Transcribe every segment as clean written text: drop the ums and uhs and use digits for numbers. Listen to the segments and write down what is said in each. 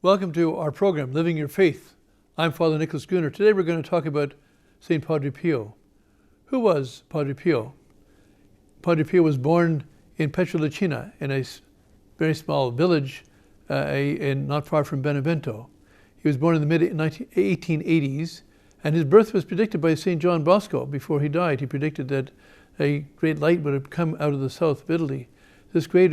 Welcome to our program, Living Your Faith. I'm Father Nicholas Gunner. Today we're going to talk about St. Padre Pio. Who was Padre Pio? Padre Pio was born in Pietrelcina, in a very small village not far from Benevento. He was born in the mid-1880s, and his birth was predicted by St. John Bosco. Before he died, he predicted that a great light would have come out of the south of Italy. This great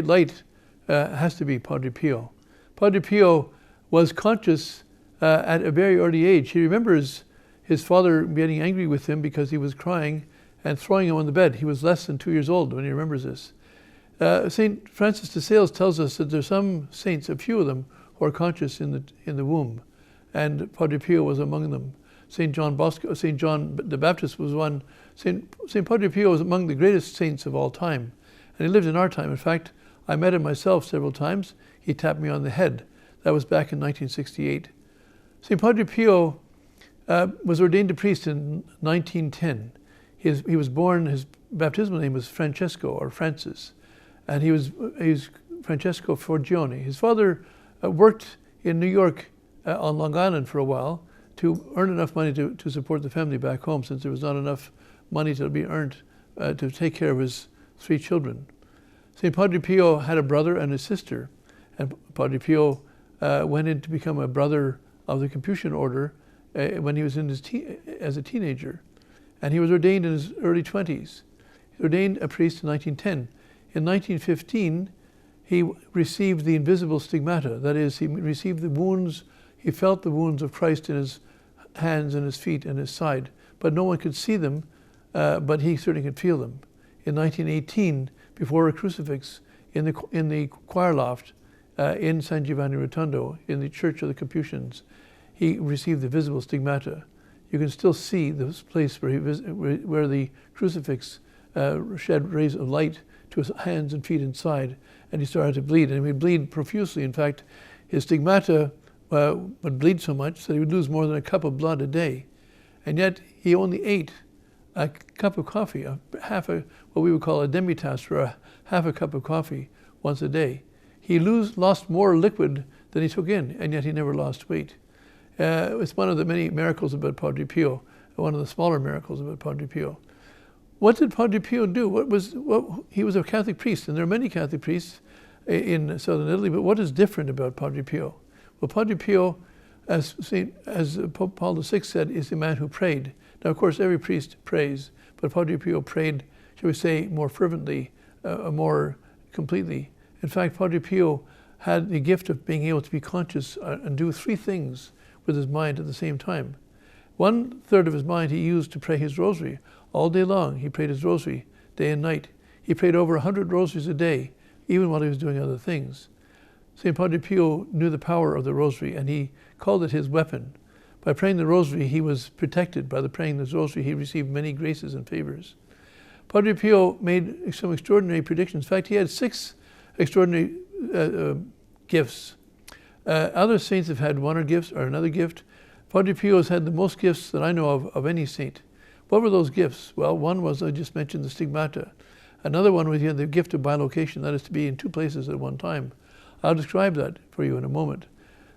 light has to be Padre Pio. Padre Pio was conscious at a very early age. He remembers his father getting angry with him because he was crying and throwing him on the bed. He was less than 2 years old when he remembers this. St. Francis de Sales tells us that there's some saints, a few of them, who are conscious in the womb, and Padre Pio was among them. St. John the Baptist was one. St. Padre Pio was among the greatest saints of all time, and he lived in our time. In fact, I met him myself several times. He tapped me on the head. That was back in 1968. St. Padre Pio was ordained a priest in 1910. He was born, his baptismal name was Francesco, or Francis, and he was Francesco Forgione. His father worked in New York on Long Island for a while to earn enough money to support the family back home, since there was not enough money to be earned to take care of his 3 children. St. Padre Pio had a brother and a sister, and Padre Pio went in to become a brother of the Capuchin order when he was as a teenager, and he was ordained in his early 20s. He was ordained a priest in 1910. In 1915, he received the invisible stigmata. That is, he received the wounds. He felt the wounds of Christ in his hands and his feet and his side, but no one could see them, but he certainly could feel them. In 1918, before a crucifix in the choir loft in San Giovanni Rotondo, in the Church of the Capuchins, he received the visible stigmata. You can still see this place where the crucifix shed rays of light to his hands and feet inside, and he started to bleed, and he would bleed profusely. In fact, his stigmata would bleed so much that he would lose more than a cup of blood a day, and yet he only ate a cup of coffee, what we would call a demi-tasse, or half a cup of coffee once a day. He lost more liquid than he took in, and yet he never lost weight. It's one of the many miracles about Padre Pio, one of the smaller miracles about Padre Pio. What did Padre Pio do? He was a Catholic priest, and there are many Catholic priests in southern Italy, but what is different about Padre Pio? Well, Padre Pio, as Pope Paul VI said, is the man who prayed. Now, of course, every priest prays, but Padre Pio prayed, shall we say, more fervently, more completely. In fact, Padre Pio had the gift of being able to be conscious and do 3 things with his mind at the same time. 1/3 of his mind he used to pray his rosary. All day long, he prayed his rosary, day and night. He prayed over 100 rosaries a day, even while he was doing other things. St. Padre Pio knew the power of the rosary, and he called it his weapon. By praying the rosary, he was protected. By praying the rosary, he received many graces and favors. Padre Pio made some extraordinary predictions. In fact, he had 6 extraordinary gifts. Other saints have had 1 gifts or another gift. Padre Pio has had the most gifts that I know of any saint. What were those gifts? Well, one was, I just mentioned, the stigmata. Another one was he had the gift of bilocation, that is to be in 2 places at one time. I'll describe that for you in a moment.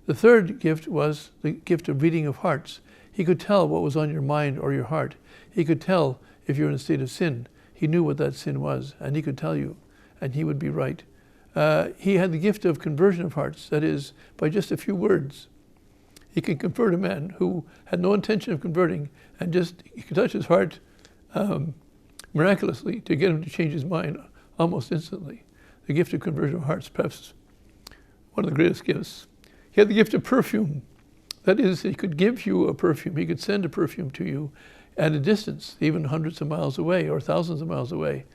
The 3rd gift was the gift of reading of hearts. He could tell what was on your mind or your heart. He could tell if you're in a state of sin. He knew what that sin was, and he could tell you, and he would be right. He had the gift of conversion of hearts. That is, by just a few words, he can convert a man who had no intention of converting, and he could touch his heart miraculously to get him to change his mind almost instantly. The gift of conversion of hearts, perhaps one of the greatest gifts. He had the gift of perfume. That is, he could give you a perfume. He could send a perfume to you at a distance, even hundreds of miles away or thousands of miles away.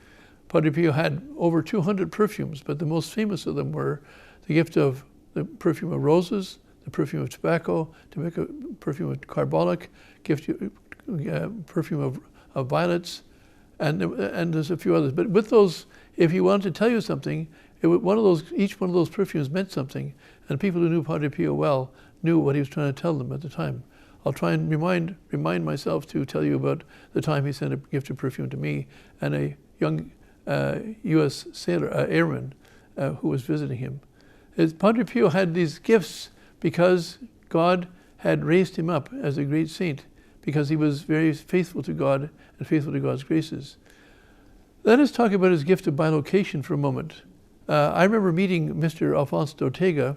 Padre Pio had over 200 perfumes, but the most famous of them were the gift of the perfume of roses, the perfume of tobacco, perfume of carbolic, perfume of violets, and there's a few others. But with those, if he wanted to tell you something, each one of those perfumes meant something, and people who knew Padre Pio well knew what he was trying to tell them at the time. I'll try and remind myself to tell you about the time he sent a gift of perfume to me and a young U.S. airman who was visiting him. Padre Pio had these gifts because God had raised him up as a great saint, because he was very faithful to God and faithful to God's graces. Let us talk about his gift of bilocation for a moment. I remember meeting Mr. Alfonso de Ortega,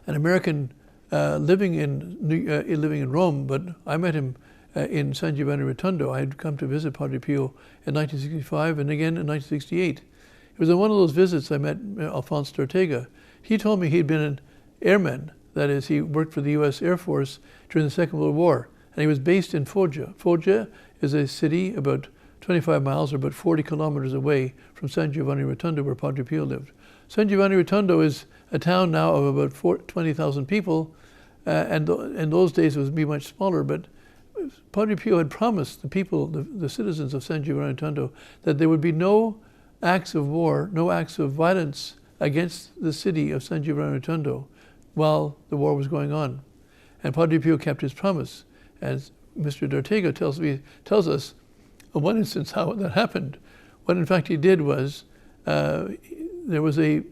an American living in Rome, but I met him in San Giovanni Rotondo. I had come to visit Padre Pio in 1965 and again in 1968. It was on one of those visits I met Alfonso de Ortega. He told me he'd been an airman. That is, he worked for the U.S. Air Force during the Second World War, and he was based in Foggia. Foggia is a city about 25 miles or about 40 kilometers away from San Giovanni Rotondo, where Padre Pio lived. San Giovanni Rotondo is a town now of about 20,000 people, and in those days it would be much smaller, but Padre Pio had promised the people, the citizens of San Giovanni Rotondo, that there would be no acts of war, no acts of violence against the city of San Giovanni Rotondo while the war was going on. And Padre Pio kept his promise. As Mr. de Ortega tells us of one instance how that happened. What in fact he did was, there was a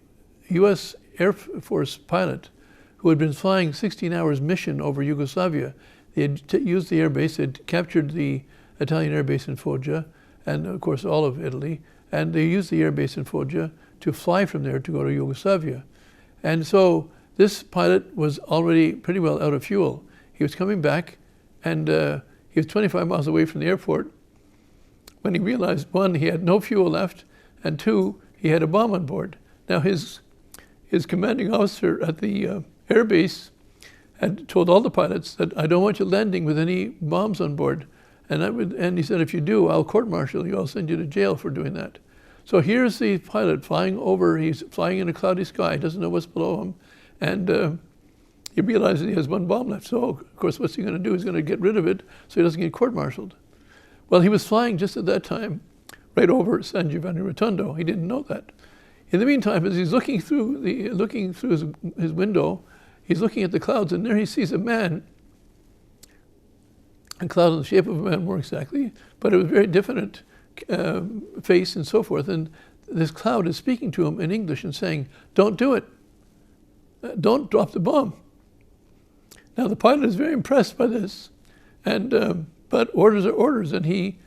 U.S. Air Force pilot who had been flying 16 hours mission over Yugoslavia. They had used the airbase, they'd captured the Italian airbase in Foggia, and of course all of Italy, and they used the airbase in Foggia to fly from there to go to Yugoslavia. And so this pilot was already pretty well out of fuel. He was coming back, and he was 25 miles away from the airport when he realized, one, he had no fuel left, and two, he had a bomb on board. Now his commanding officer at the airbase had told all the pilots that I don't want you landing with any bombs on board. And he said, if you do, I'll court-martial you, I'll send you to jail for doing that. So here's the pilot flying over, he's flying in a cloudy sky, doesn't know what's below him, and he realizes he has one bomb left. So of course, what's he gonna do? He's gonna get rid of it so he doesn't get court-martialed. Well, he was flying just at that time right over San Giovanni Rotondo. He didn't know that. In the meantime, as he's looking through his window, he's looking at the clouds, and there he sees a man, a cloud in the shape of a man more exactly, but it was very different face and so forth. And this cloud is speaking to him in English and saying, don't do it. Don't drop the bomb. Now the pilot is very impressed by this, and but orders are orders, and he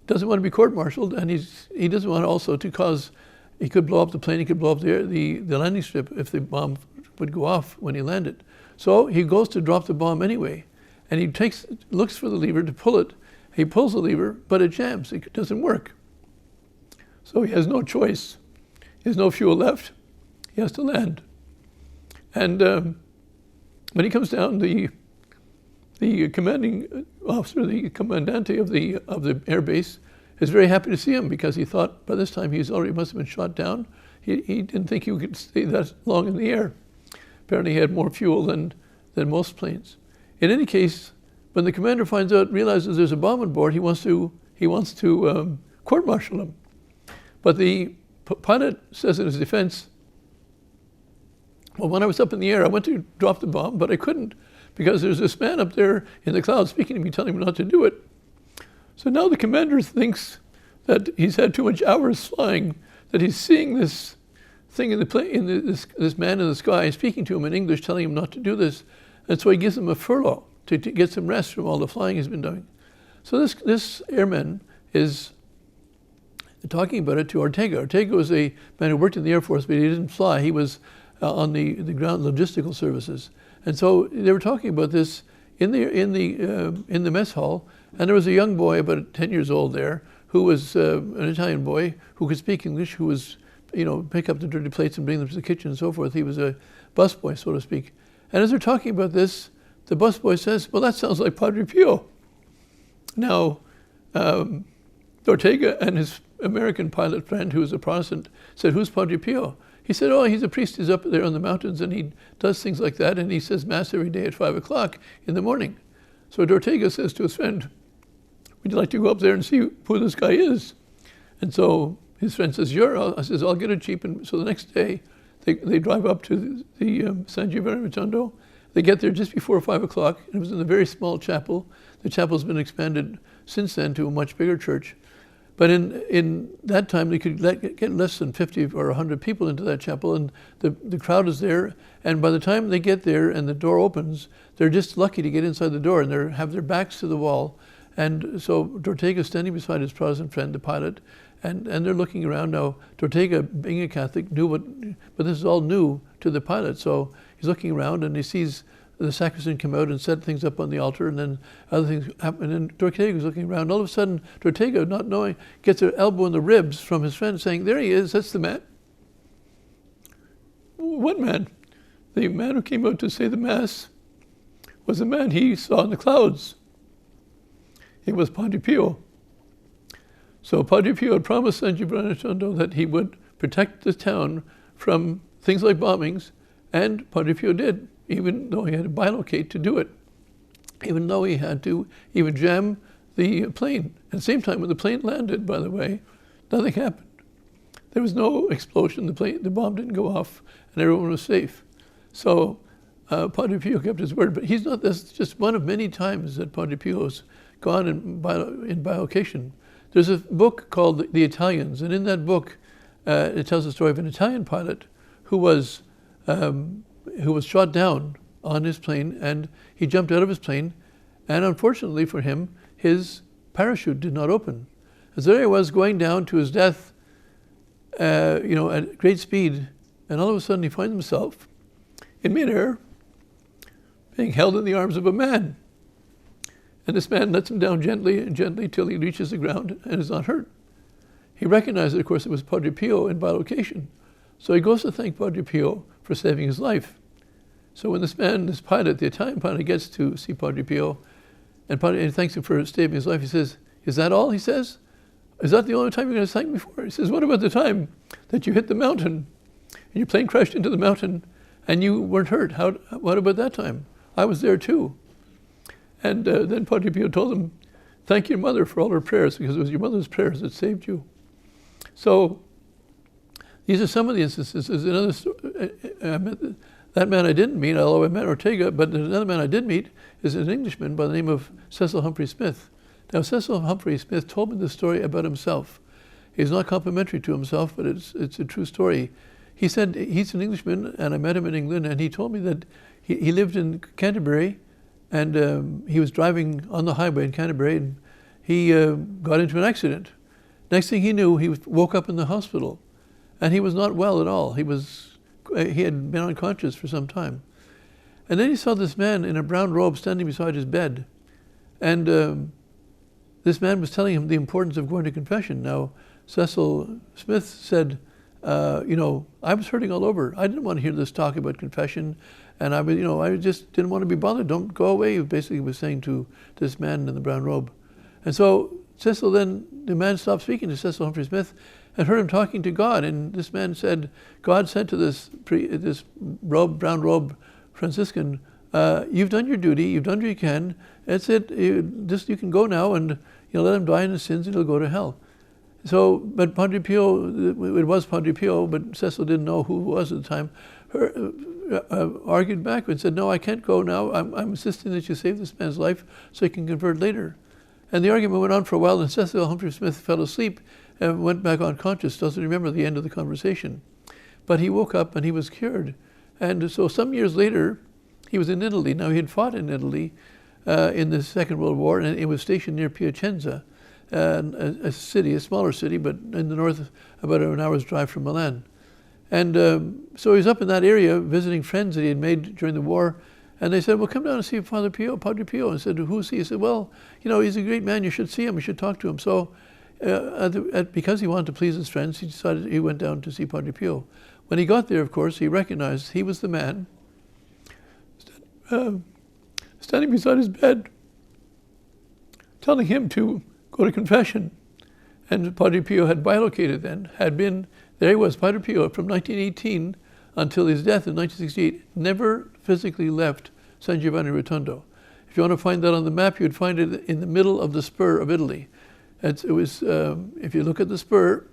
doesn't want to be court-martialed, and he doesn't want also to cause, he could blow up the plane, he could blow up the landing strip if the bomb would go off when he landed. So he goes to drop the bomb anyway, and he looks for the lever to pull it. He pulls the lever, but it jams, it doesn't work. So he has no choice. He has no fuel left. He has to land. And when he comes down, the commanding officer, the commandante of the airbase, is very happy to see him, because he thought by this time must have been shot down. He didn't think he could stay that long in the air. Apparently he had more fuel than most planes. In any case, when the commander realizes there's a bomb on board, he wants to court-martial him. But the pilot says in his defense, well, when I was up in the air, I went to drop the bomb, but I couldn't, because there's this man up there in the clouds speaking to me, telling me not to do it. So now the commander thinks that he's had too much hours flying, that he's seeing this thing in the plane, this man in the sky speaking to him in English, telling him not to do this. And so he gives him a furlough to get some rest from all the flying he's been doing. So this airman is talking about it to Ortega. Ortega was a man who worked in the Air Force, but he didn't fly. He was on the ground logistical services. And so they were talking about this in the mess hall, and there was a young boy about 10 years old there who was an Italian boy who could speak English, who was, pick up the dirty plates and bring them to the kitchen and so forth. He was a busboy, so to speak. And as they're talking about this, the busboy says, well, that sounds like Padre Pio. Now, Ortega and his American pilot friend, who was a Protestant, said, who's Padre Pio? He said, oh, he's a priest. He's up there in the mountains, and he does things like that, and he says Mass every day at 5 o'clock in the morning. So Ortega says to his friend, would you like to go up there and see who this guy is? And so his friend says, sure. I says, I'll get it cheap. And so the next day, they drive up to the San Giovanni Rotondo. They get there just before 5 o'clock. It was in a very small chapel. The chapel's been expanded since then to a much bigger church. But in that time, they could get less than 50 or 100 people into that chapel, and the crowd is there. And by the time they get there and the door opens, they're just lucky to get inside the door, and they have their backs to the wall. And so Ortega's standing beside his Protestant friend, the pilot, and they're looking around. Now, Ortega, being a Catholic, but this is all new to the pilot. So he's looking around, and he sees the sacristan come out and set things up on the altar, and then other things happen. And then Ortega's looking around. All of a sudden, Ortega, not knowing, gets an elbow in the ribs from his friend, saying, "There he is, that's the man." What man? The man who came out to say the Mass was the man he saw in the clouds. It was Padre Pio. So Padre Pio had promised San Giovanni Rotondo that he would protect the town from things like bombings, and Padre Pio did, even though he had to bilocate to do it, even though he had to even jam the plane. At the same time, when the plane landed, by the way, nothing happened. There was no explosion, the bomb didn't go off, and everyone was safe. So Padre Pio kept his word, but that's just one of many times that Padre Pio's gone in bilocation. There's a book called The Italians, and in that book, it tells the story of an Italian pilot who was shot down on his plane, and he jumped out of his plane, and unfortunately for him, his parachute did not open. As there he was going down to his death, at great speed, and all of a sudden he finds himself in midair, being held in the arms of a man. And this man lets him down gently and gently till he reaches the ground and is not hurt. He recognized that, of course, it was Padre Pio in bilocation. So he goes to thank Padre Pio for saving his life. So when this pilot, the Italian pilot, gets to see Padre Pio, and he thanks him for saving his life, he says, "Is that all?" he says. "Is that the only time you're going to thank me for?" He says, "What about the time that you hit the mountain, and your plane crashed into the mountain, and you weren't hurt? What about that time? I was there too." And then Padre Pio told him, "Thank your mother for all her prayers, because it was your mother's prayers that saved you." So these are some of the instances. There's another story. That man I didn't meet, although I met Ortega, but another man I did meet is an Englishman by the name of Cecil Humphrey Smith. Now, Cecil Humphrey Smith told me the story about himself. He's not complimentary to himself, but it's a true story. He said he's an Englishman, and I met him in England, and he told me that he lived in Canterbury, and he was driving on the highway in Canterbury, and he got into an accident. Next thing he knew, he woke up in the hospital, and he was not well at all. He had been unconscious for some time. And then he saw this man in a brown robe standing beside his bed, and this man was telling him the importance of going to confession. Now, Cecil Smith said, I was hurting all over. I didn't want to hear this talk about confession, and I just didn't want to be bothered. Don't go away, he basically was saying to this man in the brown robe. And so the man stopped speaking to Cecil Humphrey Smith and heard him talking to God. And this man said, God said to this brown robe Franciscan, "You've done your duty, you've done what you can. That's it. You can go now, and let him die in his sins, and he'll go to hell." So, but Padre Pio, it was Padre Pio, but Cecil didn't know who it was at the time, argued back and said, "No, I can't go now. I'm insisting that you save this man's life so he can convert later." And the argument went on for a while, and Cecil Humphrey Smith fell asleep and went back unconscious, doesn't remember the end of the conversation. But he woke up and he was cured. And so some years later, he was in Italy. Now, he had fought in Italy in the Second World War, and he was stationed near Piacenza, a smaller city, but in the north, about an hour's drive from Milan. And so he was up in that area visiting friends that he had made during the war. And they said, "Well, come down and see Padre Pio." And I said, "Who's he?" He said, "Well, he's a great man. You should see him. You should talk to him." So because he wanted to please his friends, he decided he went down to see Padre Pio. When he got there, of course, he recognized he was the man standing beside his bed, telling him to go to confession. And Padre Pio had bilocated then, there he was, Padre Pio, from 1918 until his death in 1968, never physically left San Giovanni Rotondo. If you want to find that on the map, you'd find it in the middle of the spur of Italy. If you look at the spur,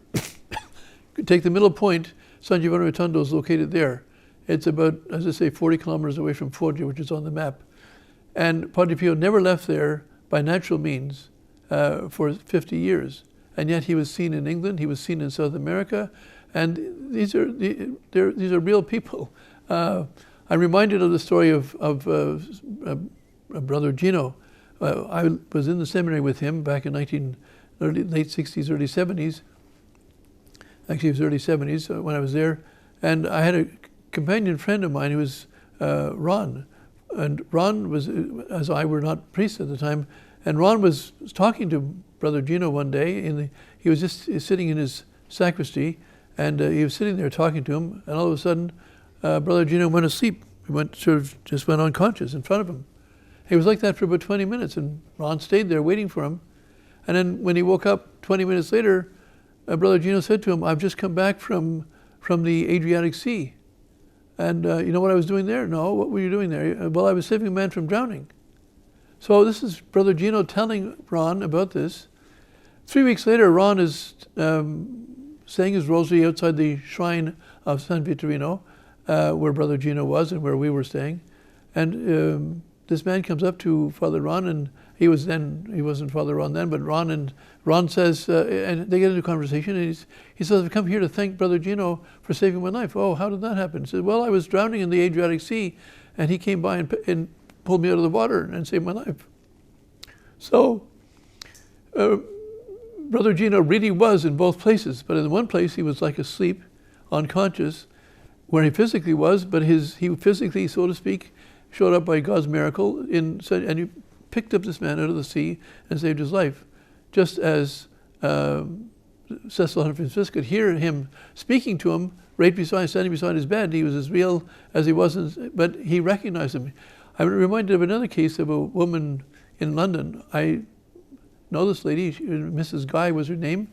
take the middle point, San Giovanni Rotondo is located there. It's about, as I say, 40 kilometers away from Foggia, which is on the map. And Padre Pio never left there by natural means for 50 years. and yet he was seen in England, he was seen in South America, and these are real people. I'm reminded of the story of Brother Gino. I was in the seminary with him back in late 60s, early 70s. Actually, it was early 70s when I was there. And I had a companion friend of mine who was Ron. And Ron was, as I were not priests at the time, and Ron was talking to Brother Gino one day. He was just sitting in his sacristy, and he was sitting there talking to him, and all of a sudden, Brother Gino went asleep. He just went unconscious in front of him. He was like that for about 20 minutes, and Ron stayed there waiting for him. And then when he woke up 20 minutes later, Brother Gino said to him, "I've just come back from the Adriatic Sea. And you know what I was doing there?" "No, what were you doing there?" "Well, I was saving a man from drowning." So this is Brother Gino telling Ron about this. 3 weeks later, Ron is saying his rosary outside the shrine of San Vitorino, where Brother Gino was and where we were staying. And this man comes up to Father Ron, and he wasn't Father Ron then, but Ron says, and they get into a conversation, and he says, "I've come here to thank Brother Gino for saving my life." "Oh, how did that happen?" He says, "Well, I was drowning in the Adriatic Sea, and he came by and pulled me out of the water and saved my life." So Brother Gino really was in both places, but in one place he was like asleep, unconscious, where he physically was, but he physically, so to speak, showed up by God's miracle, and he picked up this man out of the sea and saved his life. Just as Cecil Hunter Fitzgerald could hear him speaking to him standing beside his bed. He was as real as he was, but he recognized him. I'm reminded of another case of a woman in London. I know this lady, Mrs. Guy was her name,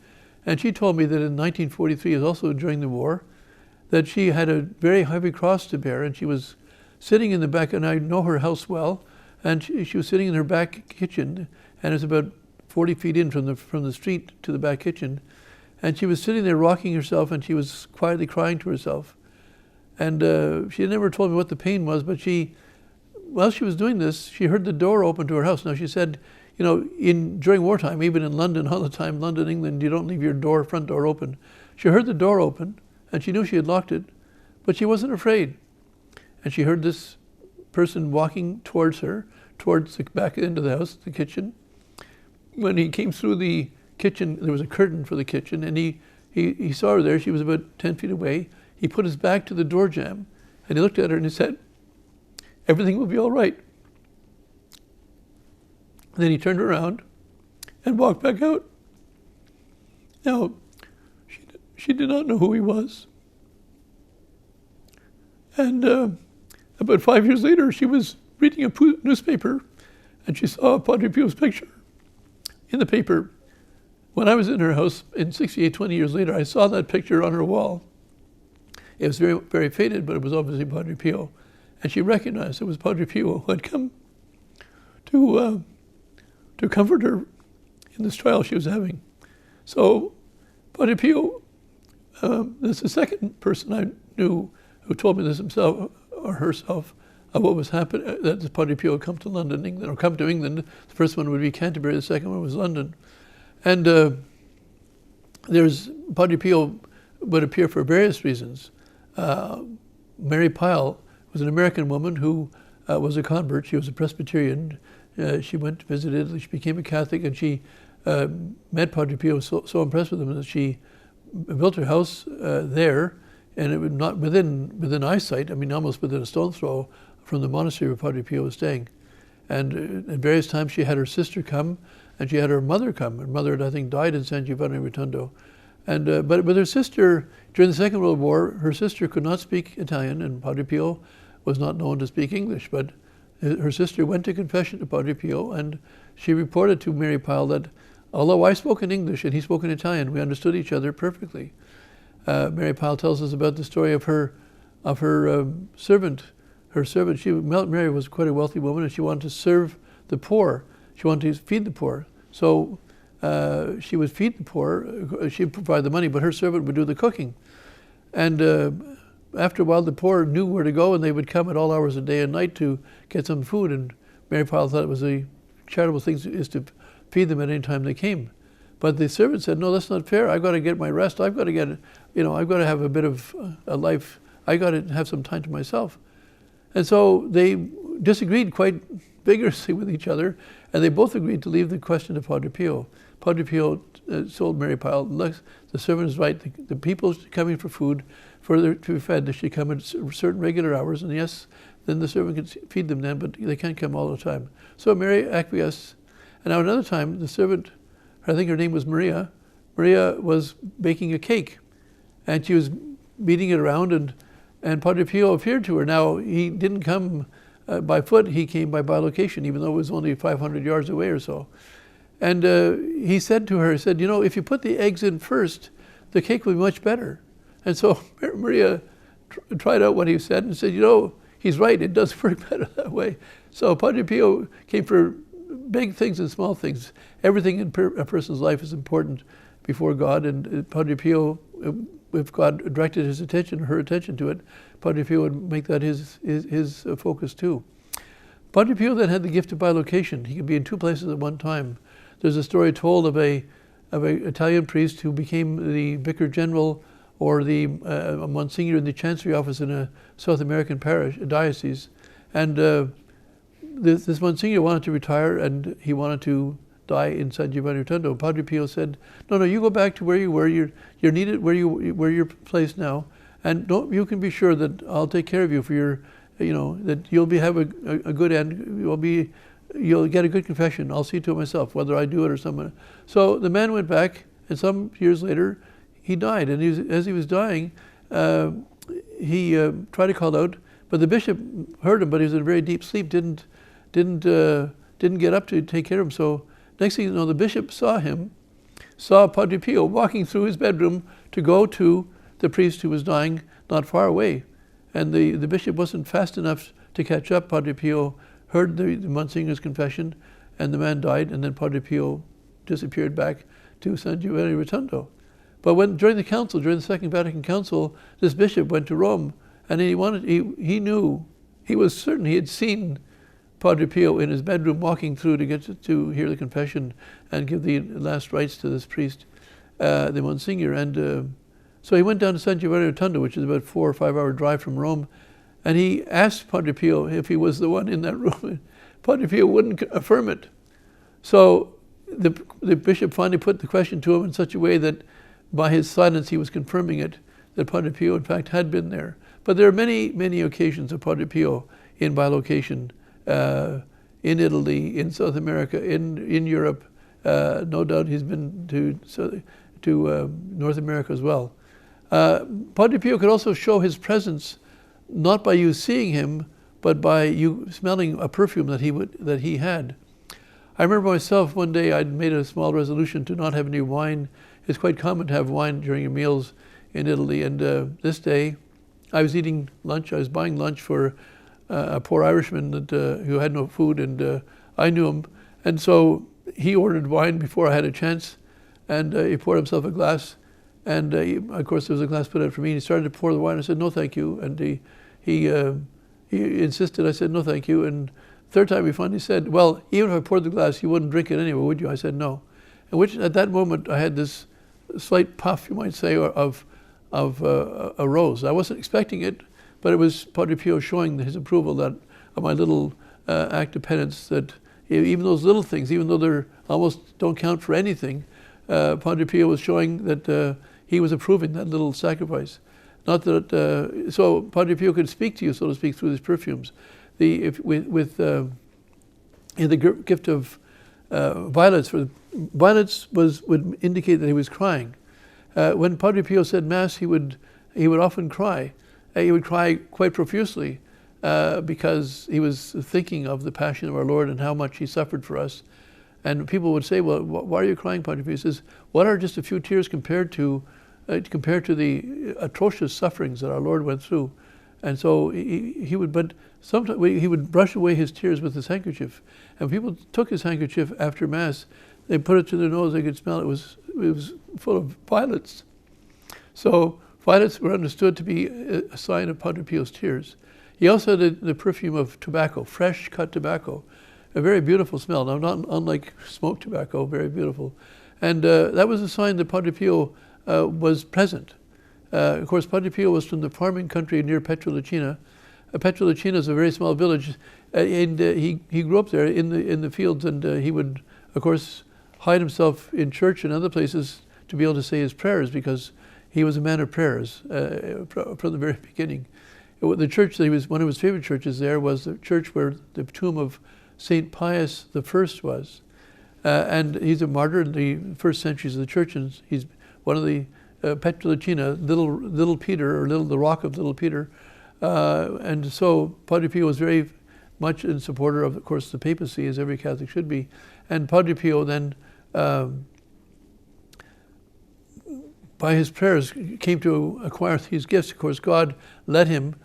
and she told me that in 1943, also during the war, that she had a very heavy cross to bear, and she was sitting in the back, and I know her house well, and she was sitting in her back kitchen, and it's about 40 feet in from the street to the back kitchen, and she was sitting there rocking herself, and she was quietly crying to herself. And she never told me what the pain was, but while she was doing this, she heard the door open to her house. Now she said, you know, during wartime, even in London all the time, London, England, you don't leave your front door open. She heard the door open, and she knew she had locked it, but she wasn't afraid. And she heard this person walking towards her, towards the back end of the house, the kitchen. When he came through the kitchen, there was a curtain for the kitchen, and he saw her there. She was about 10 feet away. He put his back to the door jamb, and he looked at her and he said, "Everything will be all right." And then he turned around and walked back out. Now, she did not know who he was. And about 5 years later, she was reading a newspaper, and she saw Padre Pio's picture in the paper. When I was in her house in '68, 20 years later, I saw that picture on her wall. It was very, very faded, but it was obviously Padre Pio. And she recognized it was Padre Pio who had come to comfort her in this trial she was having. So Padre Pio, that's the second person I knew who told me this himself or herself of what was happening, that Padre Pio had come to London, England, or come to England. The first one would be Canterbury, the second one was London. And Padre Pio would appear for various reasons. Mary Pyle was an American woman who was a convert. She was a Presbyterian. She went to visit Italy. She became a Catholic, and she met Padre Pio, so impressed with him that she built her house there, and it was not within eyesight, I mean almost within a stone's throw from the monastery where Padre Pio was staying. And at various times she had her sister come, and she had her mother come. Her mother had, I think, died in San Giovanni Rotondo. And but with her sister, during the Second World War, her sister could not speak Italian, and Padre Pio was not known to speak English. But her sister went to confession to Padre Pio, and she reported to Mary Pyle that although I spoke in English and he spoke in Italian, we understood each other perfectly. Mary Pyle tells us about the story of her servant. Her servant, Mary was quite a wealthy woman, and she wanted to serve the poor. She wanted to feed the poor. So she would feed the poor. She would provide the money, but her servant would do the cooking. And after a while, the poor knew where to go, and they would come at all hours of day and night to get some food. And Mary Pyle thought it was a charitable thing is to feed them at any time they came. But the servant said, no, that's not fair. I've got to get my rest. I've got to get, I've got to have a bit of a life. I got to have some time to myself. And so they disagreed quite vigorously with each other, and they both agreed to leave the question to Padre Pio. Padre Pio told Mary Pyle, look, the servant is right. The people coming for food, to be fed, they should come at certain regular hours, and yes, then the servant can feed them then, but they can't come all the time. So Mary acquiesced. And now another time, the servant, I think her name was Maria, Maria was baking a cake, and she was beating it around, and Padre Pio appeared to her. Now, he didn't come by foot, he came by bilocation, even though it was only 500 yards away or so. And he said to her, if you put the eggs in first, the cake will be much better. And so Maria tried out what he said and said, he's right, it does work better that way. So Padre Pio came for big things and small things. Everything in a person's life is important before God, and Padre Pio, if God directed his attention, her attention to it, Padre Pio would make that his focus too. Padre Pio then had the gift of bilocation. He could be in two places at one time. There's a story told of a Italian priest who became the vicar general or the Monsignor in the Chancery office in a South American parish, a diocese. And this Monsignor wanted to retire, and he wanted to die in San Giovanni Rotondo. Padre Pio said, no, you go back to where you were. You're needed where you're placed now, and you can be sure that I'll take care of you for your, that you'll have a good end. You'll get a good confession. I'll see to it myself, whether I do it or someone. So the man went back, and some years later, he died. And as he was dying, he tried to call out, but the bishop heard him, but he was in a very deep sleep. Didn't get up to take care of him. So next thing you know, the bishop saw Padre Pio walking through his bedroom to go to the priest who was dying not far away. And the bishop wasn't fast enough to catch up. Padre Pio heard the Monsignor's confession, and the man died, and then Padre Pio disappeared back to San Giovanni Rotondo. But during the Second Vatican Council, this bishop went to Rome, and he was certain he had seen Padre Pio in his bedroom walking through to get to hear the confession and give the last rites to this priest, the Monsignor. And so he went down to San Giovanni Rotondo, which is about 4 or 5 hour drive from Rome, and he asked Padre Pio if he was the one in that room. Padre Pio wouldn't affirm it. So the bishop finally put the question to him in such a way that by his silence he was confirming it, that Padre Pio in fact had been there. But there are many, many occasions of Padre Pio in bilocation, in Italy, in South America, in Europe. No doubt he's been to North America as well. Padre Pio could also show his presence not by you seeing him, but by you smelling a perfume that he had. I remember myself one day I'd made a small resolution to not have any wine. It's quite common to have wine during your meals in Italy, and this day I was eating lunch. I was buying lunch for a poor Irishman who had no food, and I knew him, and so he ordered wine before I had a chance, and he poured himself a glass, and of course there was a glass put out for me, and he started to pour the wine. I said, no thank you, and he insisted. I said, no thank you, and third time he finally said, well, even if I poured the glass, you wouldn't drink it anyway, would you? I said, no. And which at that moment I had this slight puff, you might say, of a rose. I wasn't expecting it, but it was Padre Pio showing his approval of my little act of penance, that even those little things, even though they almost don't count for anything, Padre Pio was showing that he was approving that little sacrifice. Not that, so Padre Pio could speak to you, so to speak, through these perfumes. In the gift of violets, violets would indicate that he was crying. When Padre Pio said Mass, he would often cry. He would cry quite profusely because he was thinking of the Passion of our Lord and how much he suffered for us. And people would say, well, why are you crying, Padre Pio? He says, what are just a few tears compared to the atrocious sufferings that our Lord went through? And so he would, but sometimes he would brush away his tears with his handkerchief. And people took his handkerchief after Mass, they put it to their nose, they could smell it. It was full of violets. So violets were understood to be a sign of Padre Pio's tears. He also had the perfume of tobacco, fresh cut tobacco, a very beautiful smell. Now, not unlike smoked tobacco, very beautiful. And that was a sign that Padre Pio was present. Of course, Padre Pio was from the farming country near Petrolacina. Petrolacina is a very small village, and he grew up there in the fields, and he would, of course, hide himself in church and other places to be able to say his prayers, because he was a man of prayers from the very beginning. The church that one of his favorite churches there was the church where the tomb of St. Pius I was. And he's a martyr in the first centuries of the church, and he's one of the Petrolacina, little Peter, or the rock of little Peter. And so Padre Pio was very much in supporter of course, the papacy, as every Catholic should be. And Padre Pio then, by his prayers, came to acquire these gifts. Of course, God led him,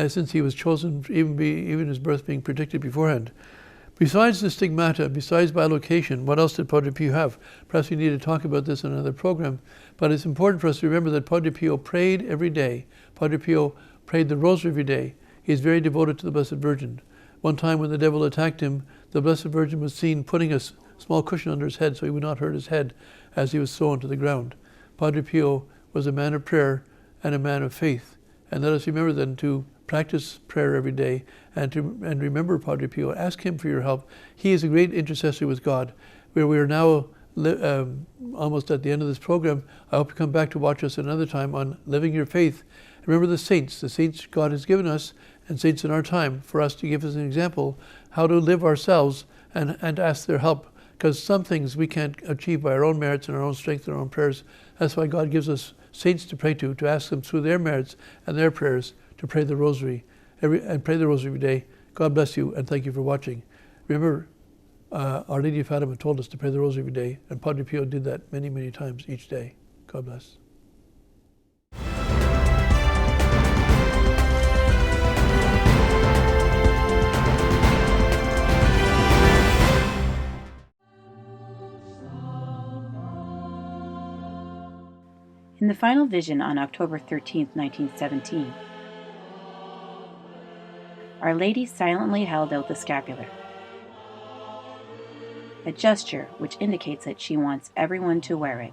since he was chosen, even his birth being predicted beforehand. Besides the stigmata, besides bilocation, what else did Padre Pio have? Perhaps we need to talk about this in another program, but it's important for us to remember that Padre Pio prayed every day. Padre Pio prayed the Rosary every day. He's very devoted to the Blessed Virgin. One time when the devil attacked him, the Blessed Virgin was seen putting a small cushion under his head so he would not hurt his head as he was thrown to the ground. Padre Pio was a man of prayer and a man of faith. And let us remember then to practice prayer every day and remember Padre Pio. Ask him for your help. He is a great intercessor with God. Where we are now almost at the end of this program, I hope you come back to watch us another time on Living Your Faith. Remember the saints God has given us, and saints in our time, for us to give us an example how to live ourselves and ask their help. Because some things we can't achieve by our own merits and our own strength and our own prayers. That's why God gives us saints to pray to ask them through their merits and their prayers to pray the Rosary every day. God bless you, and thank you for watching. Remember, Our Lady of Fatima told us to pray the Rosary every day, and Padre Pio did that many, many times each day. God bless. In the final vision on October 13, 1917, Our Lady silently held out the scapular, a gesture which indicates that she wants everyone to wear it.